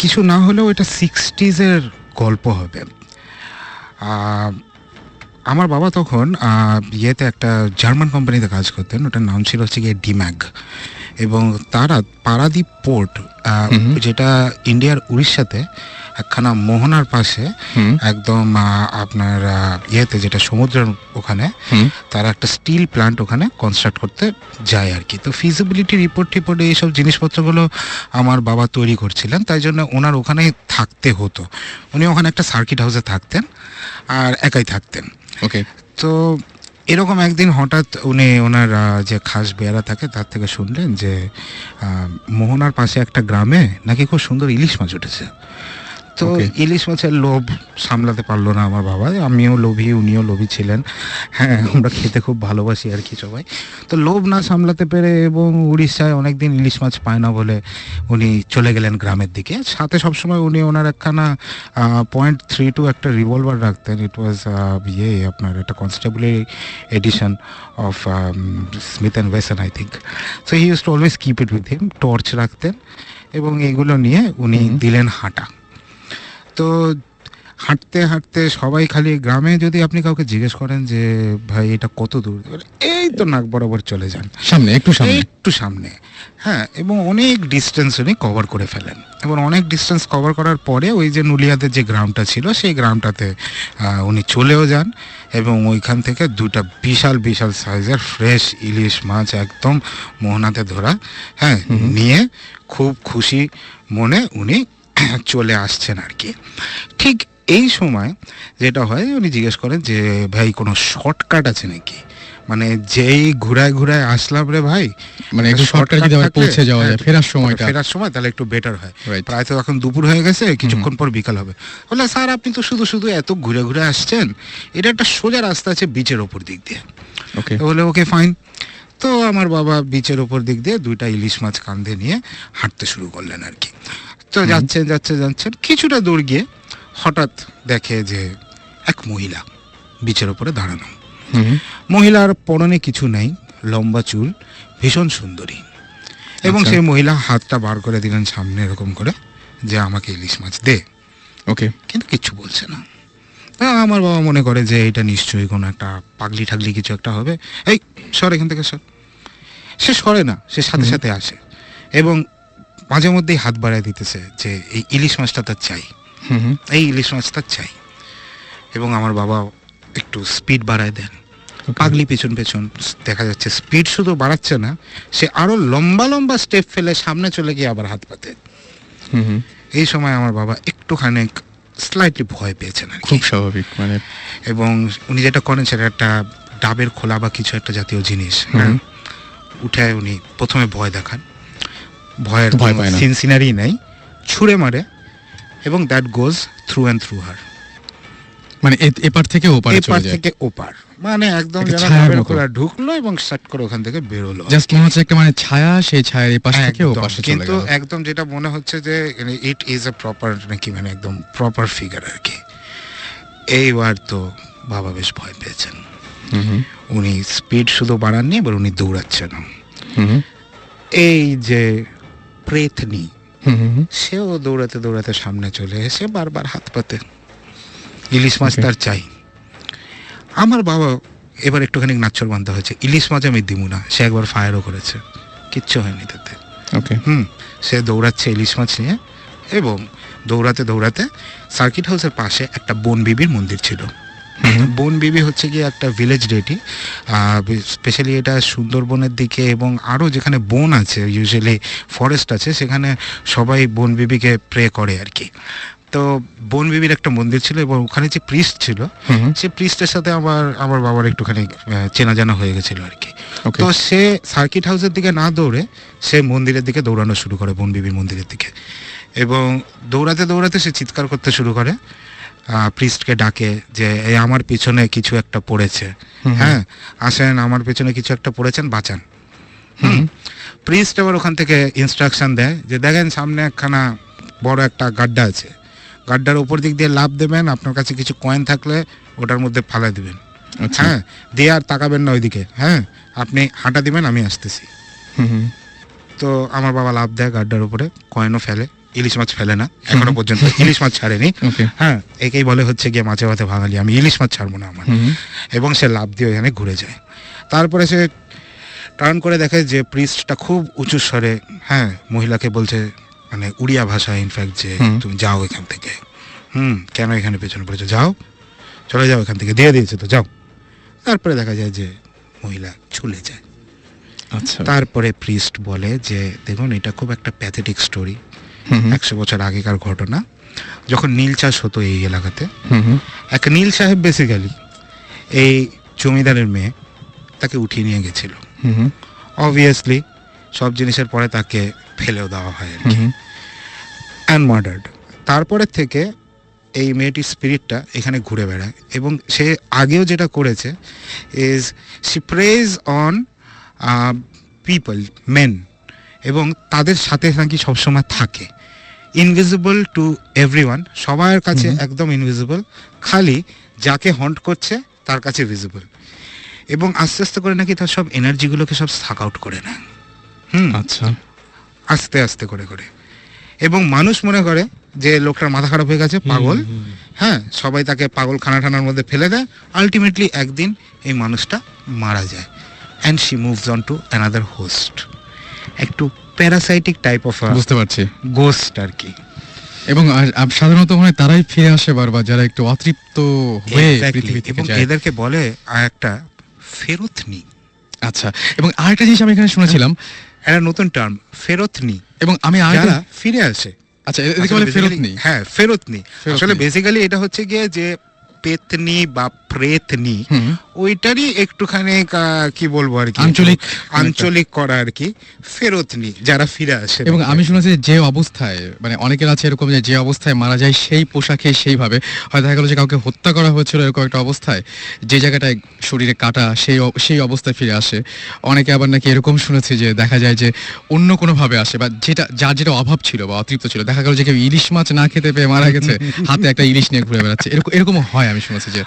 কিছু না হলেও এটা 60s এর গল্প হবে। আমার বাবা তখন ইয়েতে একটা জার্মান কোম্পানিতে কাজ করতেন, ওটার নাম ছিল হচ্ছে গিয়ে ডিম্যাগ, এবং তারা পারাদ্বীপ পোর্ট, যেটা ইন্ডিয়ার উড়িষ্যাতে একখানা মোহনার পাশে একদম আপনার ইয়েতে যেটা সমুদ্রের ওখানে, তারা একটা স্টিল প্ল্যান্ট ওখানে কনস্ট্রাক্ট করতে যায় আর কি। তো ফিজিবিলিটি রিপোর্ট টিপোর্টে এইসব জিনিসপত্রগুলো আমার বাবা তৈরি করছিলেন, তাই জন্য ওনার ওখানেই থাকতে হতো। উনি ওখানে একটা সার্কিট হাউসে থাকতেন আর একাই থাকতেন। ওকে। তো এরকম একদিন হঠাৎ উনি ওনার যে খাস বেয়ারা থাকে তার থেকে শুনলেন যে মোহনার পাশে একটা গ্রামে নাকি খুব সুন্দর ইলিশ মাছ উঠেছে। তো ইলিশ মাছের লোভ সামলাতে পারলো না আমার বাবা, আমিও লোভী, উনিও লোভী ছিলেন। হ্যাঁ, আমরা খেতে খুব ভালোবাসি আর কি সবাই। তো লোভ না সামলাতে পেরে এবং উড়িষ্যায় অনেকদিন ইলিশ মাছ পায় না বলে উনি চলে গেলেন গ্রামের দিকে। সাথে সবসময় উনি ওনার একখানা .32 একটা রিভলভার রাখতেন। ইট ওয়াজ আপনার একটা কনস্টেবলের edition of Smith and Wesson I think. So he use to always keep it with him. Torch রাখতেন এবং এগুলো নিয়ে উনি দিলেন হাঁটা। তো হাঁটতে হাঁটতে সবাই খালি, গ্রামে যদি আপনি কাউকে জিজ্ঞেস করেন যে ভাই এটা কত দূর, এই তো নাক বরাবর চলে যান, সামনে একটু সামনে। হ্যাঁ, এবং অনেক ডিস্টেন্স উনি কভার করে ফেলেন, এবং অনেক ডিস্টেন্স কভার করার পরে ওই যে নুলিয়াদের যে গ্রামটা ছিল সেই গ্রামটাতে উনি চলেও যান, এবং ওইখান থেকে দুটা বিশাল বিশাল সাইজের ফ্রেশ ইলিশ মাছ একদম মোহনাতে ধরা, হ্যাঁ, নিয়ে খুব খুশি মনে উনি চলে আসছেন আর কি। ঠিক এই সময় যেটা হয়, উনি জিজ্ঞেস করেন যে ভাই কোনো শর্টকাট আছে নাকি, মানে যেই ঘুরায় ঘুরায় আসলাম রে ভাই, মানে একটু শর্টকাট যদি পৌঁছে যাওয়া যায় ফেরার সময় তাহলে একটু বেটার হয়। প্রায় তো এখন দুপুর হয়ে গেছে, কিছুক্ষণ পর বিকাল হবে। বলে স্যার আপনি তো শুধু শুধু এত ঘুরে ঘুরে আসছেন, এটা একটা সোজা রাস্তা আছে বিচের ওপর দিক দিয়ে। বলে ওকে ফাইন। তো আমার বাবা বিচের ওপর দিক দিয়ে দুইটা ইলিশ মাছ কাঁধে নিয়ে হাঁটতে শুরু করলেন আর কি। তো যাচ্ছেন কিছুটা দূর গিয়ে হঠাৎ দেখে যে এক মহিলা বিচের ওপরে দাঁড়ানো। মহিলার পরনে কিছু নাই, লম্বা চুল, ভীষণ সুন্দরী, এবং সেই মহিলা হাতটা বার করে দিলেন সামনে এরকম করে যে আমাকে ইলিশ মাছ দে। ওকে। কিন্তু কিচ্ছু বলছে না। আমার বাবা মনে করে যে এটা নিশ্চয়ই কোনো একটা পাগলি ঠাগলি কিছু একটা হবে, এই সর এখান থেকে সর। সে সরে না, সে সাথে সাথে আসে এবং মাঝে মধ্যেই হাত বাড়ায় দিতেছে যে এই ইলিশ মাছটা তার চাই, এই ইলিশ মাছটা চাই। এবং আমার বাবা একটু স্পিড বাড়ায় দেন। পাগলি পেছন পেছন দেখা যাচ্ছে স্পিড শুধু বাড়াচ্ছে না, সে আরো লম্বা লম্বা স্টেপ ফেলে সামনে চলে গিয়ে আবার হাত পাতে। এই সময় আমার বাবা একটুখানি স্লাইটলি ভয় পেয়েছেন, খুব স্বাভাবিক মানে। এবং উনি যেটা করেন সেটা একটা ডাবের খোলা বা কিছু একটা জাতীয় জিনিস উঠে উনি প্রথমে ভয় দেখান। ভয়ের সিনারি নাই, ছুঁড়ে মারে, এবং that goes through and through her, মানে এপার থেকে ওপার, মানে একদম ডাবের খোলা ঢুকলো এবং শাট করে ওখান থেকে বেরোলো। জাস্ট মনে হচ্ছে একটা মানে ছায়া, সেই ছায়ার এপাশ থেকে ওপাশে চলে গেল। কিন্তু একদম যেটা মনে হচ্ছে যে ইট ইজ আ প্রপার, নাকি মানে একদম প্রপার ফিগার আর কি। এইবার তো বাবা বেশ ভয় পেয়েছেন। উনি স্পিড শুধু বাড়াননি, এবার উনি দৌড়াচ্ছেন। এই যে প্রেতনি, সেও দৌড়াতে দৌড়াতে সামনে চলে এসে বারবার হাত পাতে, ইলিশ মাছ তার চাই। আমার বাবা এবার একটুখানি নাচ্ছর বান্ধা হয়েছে, ইলিশ মাছ আমি দিব না। সে একবার ফায়ারও করেছে, কিচ্ছু হয়নি তাতে। সে দৌড়াচ্ছে ইলিশ মাছ নিয়ে, এবং দৌড়াতে দৌড়াতে সার্কিট হাউসের পাশে একটা বন বিবির মন্দির ছিল। বন বিবি হচ্ছে গিয়ে একটা ভিলেজ ডেটি, স্পেশালি এটা সুন্দরবনের দিকে এবং আরও যেখানে বন আছে, ইউজুয়ালি ফরেস্ট আছে, সেখানে সবাই বন বিবিকে প্রে করে আর কি। তো বন বিবির একটা মন্দির ছিল, এবং ওখানে যে প্রিস্ট ছিল, সে প্রিস্টের সাথে আমার বাবার একটুখানি চেনা জানা হয়ে গেছিল আর কি। তো সে সার্কিট হাউসের দিকে না দৌড়ে সে মন্দিরের দিকে দৌড়ানো শুরু করে, বন বিবির মন্দিরের দিকে। এবং দৌড়াতে দৌড়াতে সে চিৎকার করতে শুরু করে, প্রিস্টকে ডাকে যে এই আমার পিছনে কিছু একটা পড়েছে, হ্যাঁ আসেন, আমার পিছনে কিছু একটা পড়েছেন, বাঁচান। প্রিস্ট আবার ওখান থেকে ইনস্ট্রাকশন দেয় যে দেখেন সামনে একখানা বড় একটা গাড্ডা আছে, গাড্ডার উপর দিক দিয়ে লাফ দেবেন, আপনার কাছে কিছু কয়েন থাকলে ওটার মধ্যে ফালাই দিবেন, হ্যাঁ, দিয়ে আর তাকাবেন না ওইদিকে, হ্যাঁ আপনি হাঁটা দিবেন, আমি আসতেছি। তো আমার বাবা লাফ দেয় গাড্ডার উপরে, কয়েনও ফেলে, ইলিশ মাছ ফেলে না এখনো পর্যন্ত, ইলিশ মাছ ছাড়েনি। ওকে। হ্যাঁ, একেই বলে হচ্ছে গিয়ে মাছে ভাতে বাঙালি, আমি ইলিশ মাছ ছাড়বো না আমার। এবং সে লাফ দিয়ে ওখানে ঘুরে যায়। তারপরে সে টার্ন করে দেখে যে প্রিস্টটা খুব উঁচু স্বরে, হ্যাঁ, মহিলাকে বলছে, মানে উড়িয়া ভাষায় ইনফ্যাক্ট, যে তুমি যাও এখান থেকে, কেন এখানে পেছনে পড়েছো, যাও, চলে যাও এখান থেকে, দিয়ে দিয়েছে তো, যাও। তারপরে দেখা যায় যে মহিলা চলে যায়। আচ্ছা। তারপরে প্রিস্ট বলে যে দেখুন, এটা খুব একটা প্যাথেটিক স্টোরি, 100 বছর আগেকার ঘটনা, যখন নীল চাষ হতো এই এলাকাতে। এক নীল সাহেব বেসিক্যালি এই জমিদারের মেয়ে তাকে উঠিয়ে নিয়ে গেছিল। অবভিয়াসলি সব জিনিসের পরে তাকে ফেলেও দেওয়া হয় আর কি, অ্যান্ড মার্ডার্ড। তারপরের থেকে এই মেয়েটির স্পিরিটটা এখানে ঘুরে বেড়ায়, এবং সে আগেও যেটা করেছে is she preys on people, men, এবং তাদের সাথে নাকি সবসময় থাকে, ইনভিজিবল টু এভরিওয়ান, সবার কাছে একদম ইনভিজিবল, খালি যাকে হন্ট করছে তার কাছে ভিজিবল, এবং আস্তে আস্তে করে নাকি তার সব এনার্জিগুলোকে সব সাক আউট করে নেয়। আচ্ছা। আস্তে আস্তে করে করে, এবং মানুষ মনে করে যে লোকটার মাথা খারাপ হয়ে গেছে, পাগল, হ্যাঁ, সবাই তাকে পাগল খানার মধ্যে ফেলে দেয়। আলটিমেটলি একদিন এই মানুষটা মারা যায়, and she moves on to another host, একটু প্যারাসাইটিক টাইপ অফ বুঝতে পারছি, গোস্ট আর কি। এবং সাধারণত মনে হয় তারাই ফিরে আসে বারবার, যারা একটু অতৃপ্ত হয়ে পৃথিবী থেকে এবং যায়। এদেরকে বলে একটা ফেরতনি। আচ্ছা, এবং আরেকটা জিনিস আমি এখানে শুনেছিলাম, একটা নতুন টার্ম, ফেরতনি, এবং আমি আরেকটা, যারা ফিরে আসে। আচ্ছা, এদেরকে বলে ফেরতনি। হ্যাঁ, ফেরতনি। আসলে বেসিক্যালি এটা হচ্ছে গিয়ে যে পেতনি বা প্রেতনি, ওইটারই একটুখানি কি বলবো আর কি, আঞ্চলিক করা আর কি, ফেরতনি, যারা ফিরে আসে। এবং আমি শুনেছি যে অবস্থায়, মানে অনেকের আছে এরকম যে অবস্থায় মারা যায় সেই পোশাকে সেইভাবে, হয়তো দেখা গেল যে কাউকে হত্যা করা হয়েছিল এরকম একটা অবস্থায়, যে জায়গাটায় শরীরে কাটা, সেই অবস্থায় ফিরে আসে। অনেকে আবার নাকি এরকম শুনেছি যে দেখা যায় যে অন্য কোনোভাবে আসে, বা যার যেটা অভাব ছিল বা অতৃপ্ত ছিল, দেখা গেল যে কেউ ইলিশ মাছ না খেতে পেয়ে মারা গেছে, হাতে একটা ইলিশ নিয়ে ঘুরে বেড়াচ্ছে, এরকমও হয় আমি শুনেছি যে